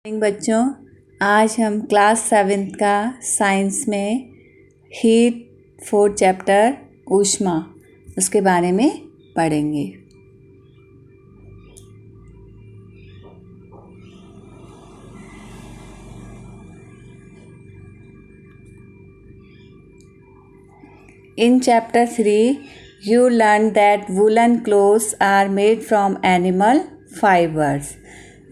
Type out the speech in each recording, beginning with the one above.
बच्चों, आज हम क्लास 7th का साइंस में हीट 4 चैप्टर ऊष्मा उसके बारे में पढ़ेंगे। In chapter 3, you learned that woolen clothes are made from animal fibers.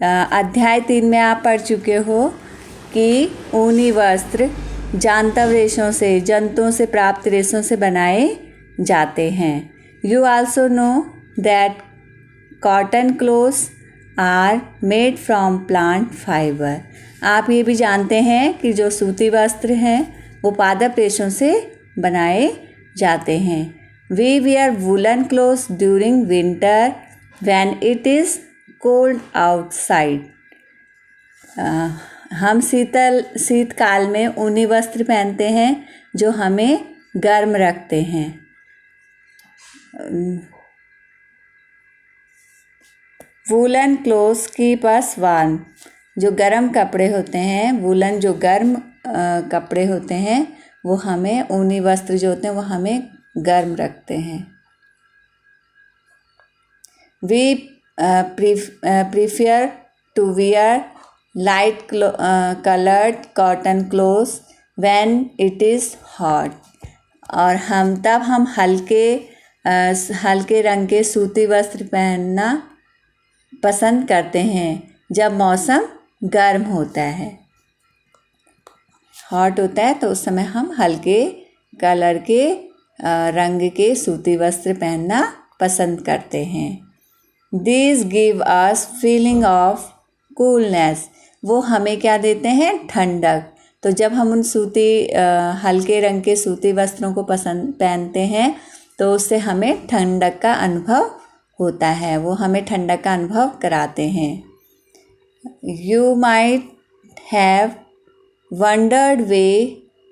अध्याय 3 में आप पढ़ चुके हो कि ऊनी वस्त्र जांतव रेशों से, जंतुओं से प्राप्त रेशों से बनाए जाते हैं। You also know that cotton clothes are made from plant fibre. आप ये भी जानते हैं कि जो सूती वस्त्र हैं वो पादप रेशों से बनाए जाते हैं। We wear woollen clothes during winter when it is cold outside. हम शीतकाल में ऊनी वस्त्र पहनते हैं जो हमें गर्म रखते हैं। Woollen clothes keep us warm. जो गर्म कपड़े होते हैं, वूलन जो गर्म कपड़े होते हैं वो हमें, ऊनी वस्त्र जो होते हैं वो हमें गर्म रखते हैं। We prefer to wear light colored cotton clothes when it is hot। और हम हल्के रंग के सूती वस्त्र पहनना पसंद करते हैं जब मौसम गर्म होता है, हॉट होता है, तो उस समय हम हल्के कलर के रंग के सूती वस्त्र पहनना पसंद करते हैं। These give us feeling of coolness। वो हमें क्या देते हैं? ठंडक। तो जब हम उन हल्के रंग के सूती वस्त्रों को पहनते हैं तो उससे हमें ठंडक का अनुभव होता है, वो हमें ठंडक का अनुभव कराते हैं। You might have wondered way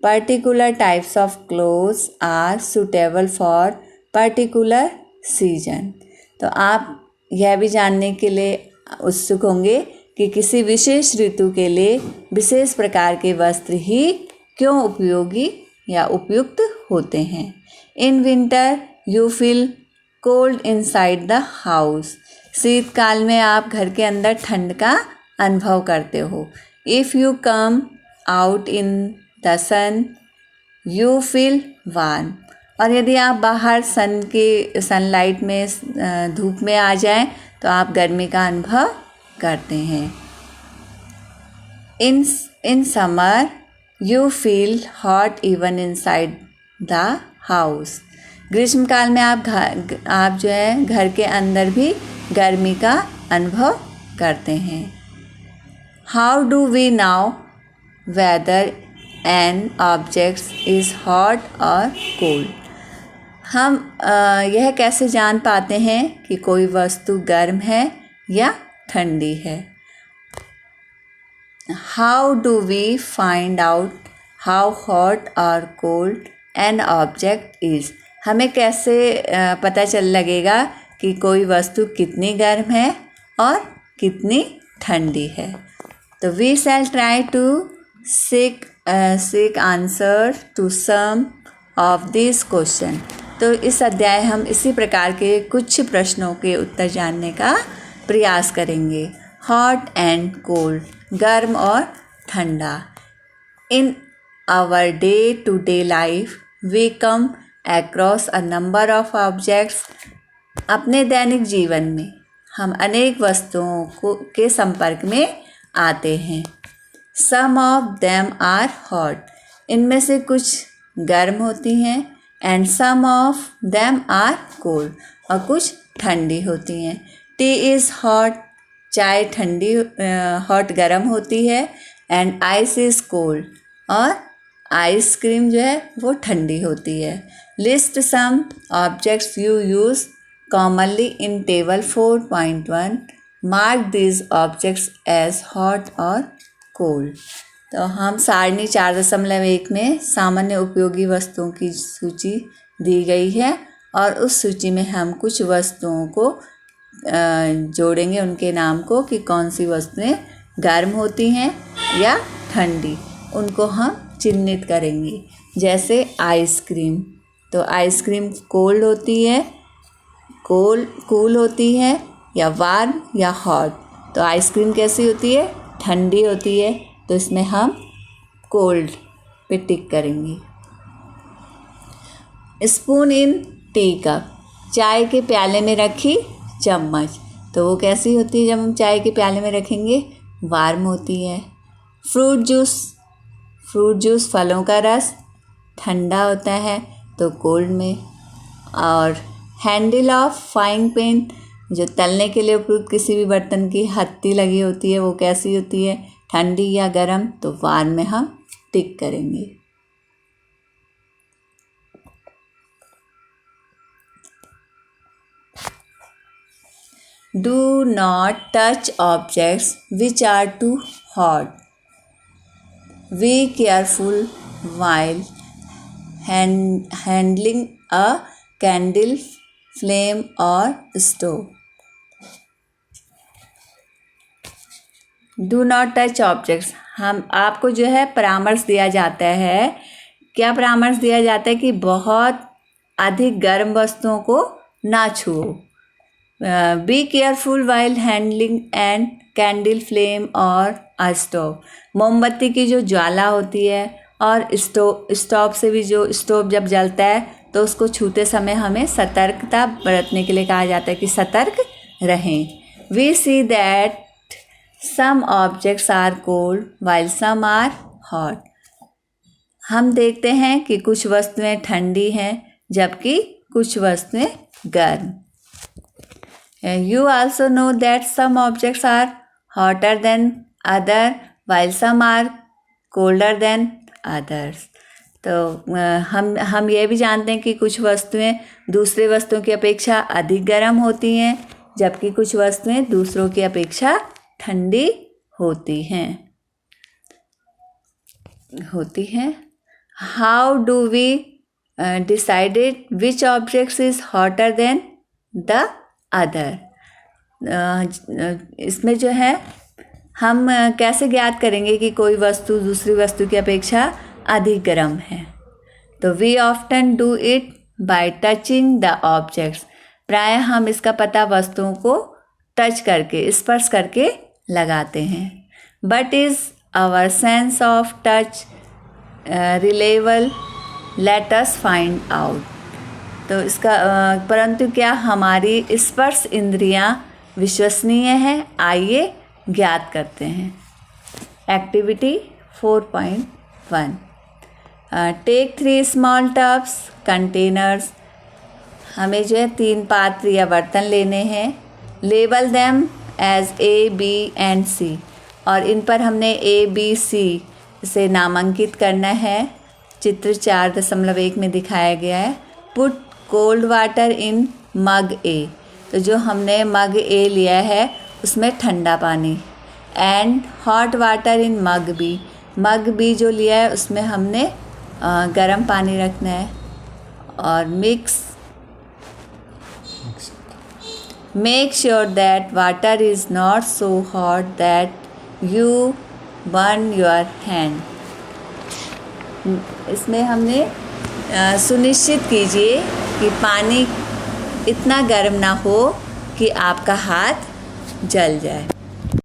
particular types of clothes are suitable for particular season। तो आप यह भी जानने के लिए उत्सुक होंगे कि किसी विशेष ऋतु के लिए विशेष प्रकार के वस्त्र ही क्यों उपयोगी या उपयुक्त होते हैं। In winter you feel cold inside the house. शीतकाल में आप घर के अंदर ठंड का अनुभव करते हो। If you come out in the sun you feel warm. और यदि आप बाहर सनलाइट में, धूप में आ जाएं तो आप गर्मी का अनुभव करते हैं। In summer you feel hot even inside the house. ग्रीष्मकाल में आप जो है घर के अंदर भी गर्मी का अनुभव करते हैं। How do we know whether an object is hot और कोल्ड। हम यह कैसे जान पाते हैं कि कोई वस्तु गर्म है या ठंडी है। How do we find out how hot और कोल्ड एन ऑब्जेक्ट इज़। हमें कैसे पता चल लगेगा कि कोई वस्तु कितनी गर्म है और कितनी ठंडी है। तो we shall try to seek answer to some of this question. तो इस अध्याय हम इसी प्रकार के कुछ प्रश्नों के उत्तर जानने का प्रयास करेंगे। हॉट एंड कोल्ड, गर्म और ठंडा। In our day to day life we come across a number of objects. अपने दैनिक जीवन में हम अनेक वस्तुओं के संपर्क में आते हैं। Some of them are hot. इनमें से कुछ गर्म होती हैं। And some of them are cold. और कुछ ठंडी होती हैं। Tea is hot. चाय ठंडी, हॉट गर्म होती है। And ice is cold. और आइसक्रीम जो है वो ठंडी होती है। List some objects you use commonly in table 4.1। Mark these objects as hot और कोल्ड। तो हम सारणी 4.1 में सामान्य उपयोगी वस्तुओं की सूची दी गई है और उस सूची में हम कुछ वस्तुओं को जोड़ेंगे, उनके नाम को, कि कौन सी वस्तुएं गर्म होती हैं या ठंडी, उनको हम चिन्हित करेंगे। जैसे आइसक्रीम, तो आइसक्रीम कोल्ड होती है, कूल होती है, या वार्म या हॉट। तो आइसक्रीम कैसी होती है? ठंडी होती है, तो इसमें हम कोल्ड पे टिक करेंगे। स्पून इन टी कप, चाय के प्याले में रखी चम्मच, तो वो कैसी होती है जब हम चाय के प्याले में रखेंगे? वार्म होती है। फ्रूट जूस फलों का रस ठंडा होता है, तो कोल्ड में। और हैंडल ऑफ फ्राइंग पैन, जो तलने के लिए उपयुक्त किसी भी बर्तन की हत्ती लगी होती है, वो कैसी होती है? ठंडी या गर्म, तो वार्म में हम टिक करेंगे। Do not touch objects which are too hot. Be careful while handling a candle, flame or stove. Do not touch objects, आपको जो है परामर्श दिया जाता है। क्या परामर्श दिया जाता है? कि बहुत अधिक गर्म वस्तुओं को ना छुओ। Be careful while handling and candle, flame और स्टोव, मोमबत्ती की जो ज्वाला होती है और स्टोव से भी, जो स्टोव जब जलता है तो उसको छूते समय हमें सतर्कता बरतने के लिए कहा जाता है कि सतर्क रहें। We see that some objects are cold while some are hot, हम देखते हैं कि कुछ वस्तुएं ठंडी हैं जबकि कुछ वस्तुएं गर्म। You also know that some objects are hotter than other while some are colder than others. तो हम ये भी जानते हैं कि कुछ वस्तुएं दूसरे वस्तुओं की अपेक्षा अधिक गर्म होती हैं जबकि कुछ वस्तुएं दूसरों की अपेक्षा ठंडी होती हैं। How do we decided which objects is hotter than the other? इसमें जो है हम कैसे ज्ञात करेंगे कि कोई वस्तु दूसरी वस्तु की अपेक्षा अधिक गर्म है? तो we often do it by touching the objects, प्रायः हम इसका पता वस्तुओं को टच करके, स्पर्श करके लगाते हैं। But is our sense of touch reliable? Let us find out. तो इसका परंतु क्या हमारी स्पर्श इंद्रियां विश्वसनीय है? आइए ज्ञात करते हैं। Activity 4.1, take 3 small tubs containers, हमें जो है 3 पात्र या बर्तन लेने हैं। Label them as A, B and C, और इन पर हमने A, B, C से नामांकित करना है। चित्र 4.1 में दिखाया गया है। पुट कोल्ड वाटर इन मग ए, तो जो हमने मग ए लिया है उसमें ठंडा पानी। And hot water in mug B, mug B जो लिया है उसमें हमने गर्म पानी रखना है। और make sure that water is not so hot that you burn your hand, इसमें हमने सुनिश्चित कीजिए कि पानी इतना गर्म ना हो कि आपका हाथ जल जाए।